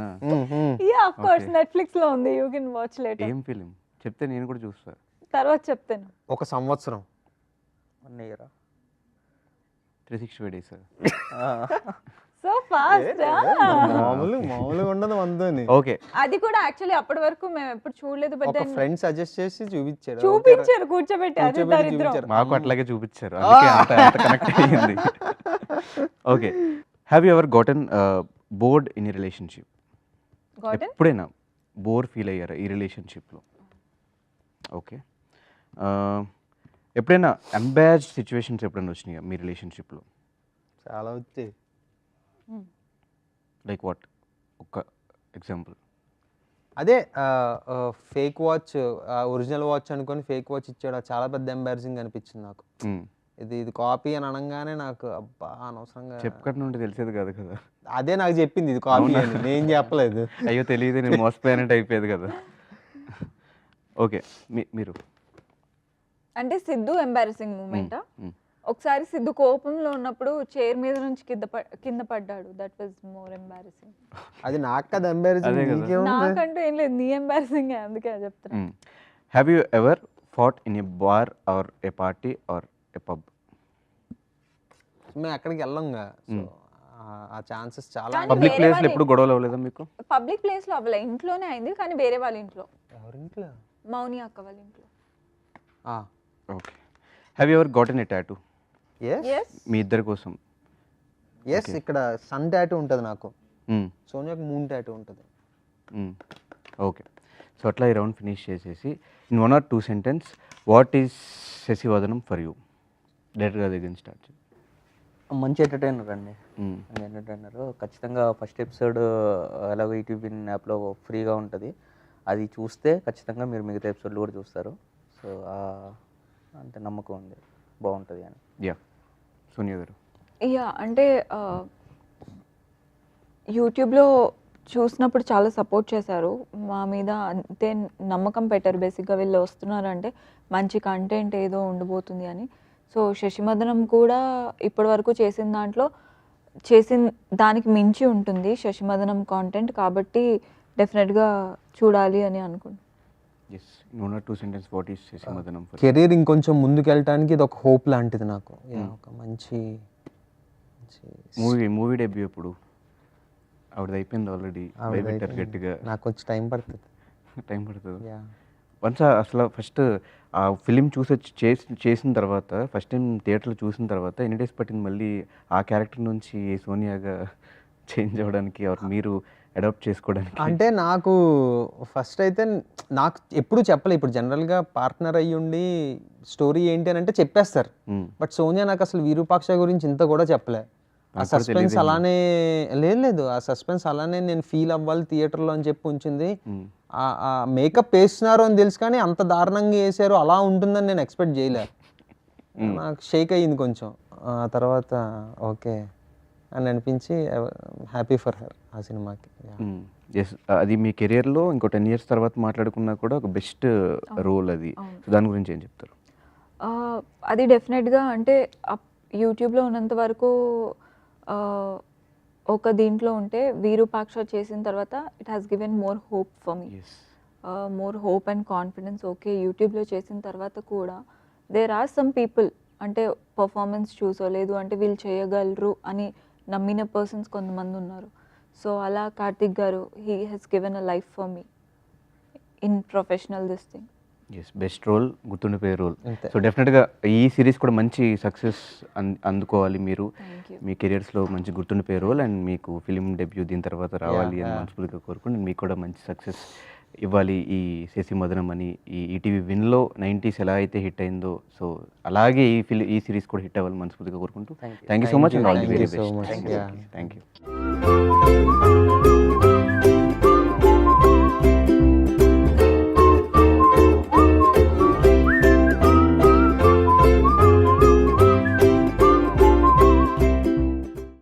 Yeah, of course. Okay. Netflix లో ఉంది. You can watch later. ఏం ఫిలిం చెప్తే నేను కూడా చూస్తా. తర్వాత చెప్తాను. ఒక సంవత్సరం. 1 year. 365 days. So fast. మామూలుగా ఉండదు వందని. ఓకే. అది కూడా యాక్చువల్లీ అప్పటి వరకు మేము ఎప్పుడు చూడలేదు, బట్ ఒక ఫ్రెండ్ సజెస్ట్ చేసి చూపించారు. చూపించారు కూర్చోబెట్టి. అది దరిద్రం. మాకు అట్లాగే చూపించారు, అందుకే అంత కనెక్ట్ అయ్యింది. Okay. Have you ever gotten board in ఈ రిలేషన్షిప్? ఎప్పుడైనా బోర్ ఫీల్ అయ్యారా ఈ రిలేషన్షిప్లో? ఓకే. ఎప్పుడైనా ఎంబారస్డ్ సిచ్యువేషన్స్ ఎప్పుడైనా వచ్చినాయా మీ రిలేషన్షిప్లో? చాలా వచ్చాయి. Like what? ఒక ఎగ్జాంపుల్. అదే ఫేక్ వాచ్, ఒరిజినల్ వాచ్ అనుకొని ఫేక్ వాచ్ ఇచ్చాడు. అది చాలా పెద్ద ఎంబారసింగ్ అనిపించింది నాకు. ఇది కాపీ అని అనగానే నాకు అబ్బా అనవసరంగా. చెప్పకటి నుండి తెలిసేది కాదు కదా. అదే నాకు చెప్పింది ఇది కాపీ అని, నేను చెప్పలేదు. అయ్యో తెలియదు, నేను మోసపోయానంటే అయిపోయేది కదా. ఓకే. మీరు అంటే సిద్ధు ఎంబారసింగ్ మూమెంట్. ఒకసారి సిద్ధు కోపంలో ఉన్నప్పుడు చైర్ మీద నుంచి కింద పడ్డాడు. That was more embarrassing. అది నాకు కదా ఎంబారసింగ్. నాకంటూ ఏం లేదు, నీ ఎంబారసింగ్, అందుకే చెప్తున్నా. Have you ever fought in a bar or a party or a pub? మేము అక్కడికి వెళ్ళంగా, ఆ ఛాన్సెస్ చాలా. పబ్లిక్ ప్లేస్ లో ఎప్పుడు గొడవలు అవ్వలేదా మీకు? పబ్లిక్ ప్లేస్ లో అవ్వలే, ఇంట్లోనే అయింది, కానీ వేరే వాళ్ళ ఇంట్లో. ఎవరింట్లో? మౌని అక్క వాళ్ళ ఇంట్లో. Okay. Have you ever gotten a tattoo? Yes. మీ ఇద్దరి కోసం? ఎస్. ఇక్కడ సన్ టాటూ ఉంటుంది నాకు, సోనియాకి మూన్ టాటూ ఉంటుంది. ఓకే. సో అట్లా ఈ రౌండ్ ఫినిష్ చేసేసి in 1 or 2 sentence what is Sasivadanam for you? డైరెక్ట్గా దగ్గర స్టార్ట్ చేయండి. మంచి ఎంటర్టైనర్ అండి. ఎంటర్టైనర్ ఖచ్చితంగా. ఫస్ట్ ఎపిసోడ్ ఎలాగో యూట్యూబ్ యాప్లో ఫ్రీగా ఉంటుంది, అది చూస్తే ఖచ్చితంగా మీరు మిగతా ఎపిసోడ్లు కూడా చూస్తారు. సో అంతే నమ్మకం ఉంది, బాగుంటుంది అని. యా. సోనియా గారు? యా, అంటే యూట్యూబ్లో చూసినప్పుడు చాలా సపోర్ట్ చేశారు, మా మీద అంతే నమ్మకం పెట్టారు. బేసిక్గా వీళ్ళు వస్తున్నారంటే మంచి కంటెంట్ ఏదో ఉండబోతుంది అని. సో శశిమదనం కూడా ఇప్పటి వరకు చేసిన దాంట్లో చేసిన దానికి మించి ఉంటుంది శశిమదనం కాంటెంట్. కాబట్టి డెఫినెట్గా చూడాలి అని అనుకుంటున్నాను. Yes, in 2 sentence what is Sasivadanam for you? Career ఇంకొంచెం ముందుకెళ్ళటానికి ఇది ఒక హోప్ లాంటిది నాకు. ఒక మంచి మూవీ డెబ్యూ ఎప్పుడు? ఆవిడది అయిపోయింది ఆల్రెడీ, భయపెట్టారు గట్టిగా. నాకు కొంచెం టైం పడుతుంది. టైం పడుతుంది. Yeah. వన్స్ అసలు ఫస్ట్ ఆ ఫిలిం చేసిన తర్వాత, ఫస్ట్ టైం థియేటర్లో చూసిన తర్వాత ఎన్ని డేస్ పట్టింది మళ్ళీ ఆ క్యారెక్టర్ నుంచి సోనియాగా చేంజ్ అవ్వడానికి, మీరు అడాప్ట్ చేసుకోవడానికి? అంటే నాకు ఫస్ట్ అయితే నాకు ఎప్పుడు చెప్పలే. ఇప్పుడు జనరల్గా పార్ట్నర్ అయ్యుండి స్టోరీ ఏంటి అని అంటే చెప్పేస్తారు. బట్ సోనియా నాకు అసలు విరూపాక్ష గురించి ఇంత కూడా చెప్పలే. ఆ సస్పెన్స్ అలానే లేదు, ఆ సస్పెన్స్ అలానే నేను ఫీల్ అవ్వాలి థియేటర్లో అని చెప్పి ఉంచింది. ఆ మేకప్ వేస్తున్నారు అని తెలుసు, కానీ అంత దారుణంగా వేసారు అలా ఉంటుందని నేను ఎక్స్పెక్ట్ చేయలే. నాకు షేక్ అయ్యింది కొంచెం. ఆ తర్వాత ఓకే అని అనిపించి హ్యాపీ ఫర్ హర్ ఆ సినిమాకి. ఎస్, అది మీ కెరియర్లో ఇంకో 10 years తర్వాత మాట్లాడుకున్నా కూడా ఒక బెస్ట్ రోల్ అది. సో దాని గురించి ఏం చెప్తారు? అది డెఫినెట్గా అంటే యూట్యూబ్లో ఉన్నంత వరకు ఒక దీంట్లో ఉంటే వీరూపాక్ష చేసిన తర్వాత it has given more hope for me, more hope and confidence. Okay, యూట్యూబ్లో చేసిన తర్వాత కూడా దేర్ ఆర్ సమ్ పీపుల్ అంటే పర్ఫార్మెన్స్ చూసో లేదు అంటే వీళ్ళు చేయగలరు అని నమ్మిన పర్సన్స్ కొంతమంది ఉన్నారు. సో అలా Karthik garu he has given a life for me in professional this thing. Yes, best role, గుర్తుండిపోయే రోల్. అంతే. సో డెఫినెట్గా ఈ సిరీస్ కూడా మంచి సక్సెస్ అందుకోవాలి మీరు. Thank you. మీ కెరియర్స్లో మంచి గుర్తుండిపోయే రోల్ అండ్ మీకు ఫిలిం డెబ్యూ దీని తర్వాత రావాలి అని మనస్ఫూర్తిగా కోరుకుంటే మీకు కూడా మంచి సక్సెస్ ఇవ్వాలి ఈ శశి మదనం అని. ఈ ఈటీవీ విన్లో 90s ఎలా అయితే హిట్ అయిందో, సో అలాగే ఈ సిరీస్ కూడా హిట్ అవ్వాలి మనస్ఫూర్తిగా కోరుకుంటూ thank you so much and all the very Thank you so best. much. Yeah. Thank you.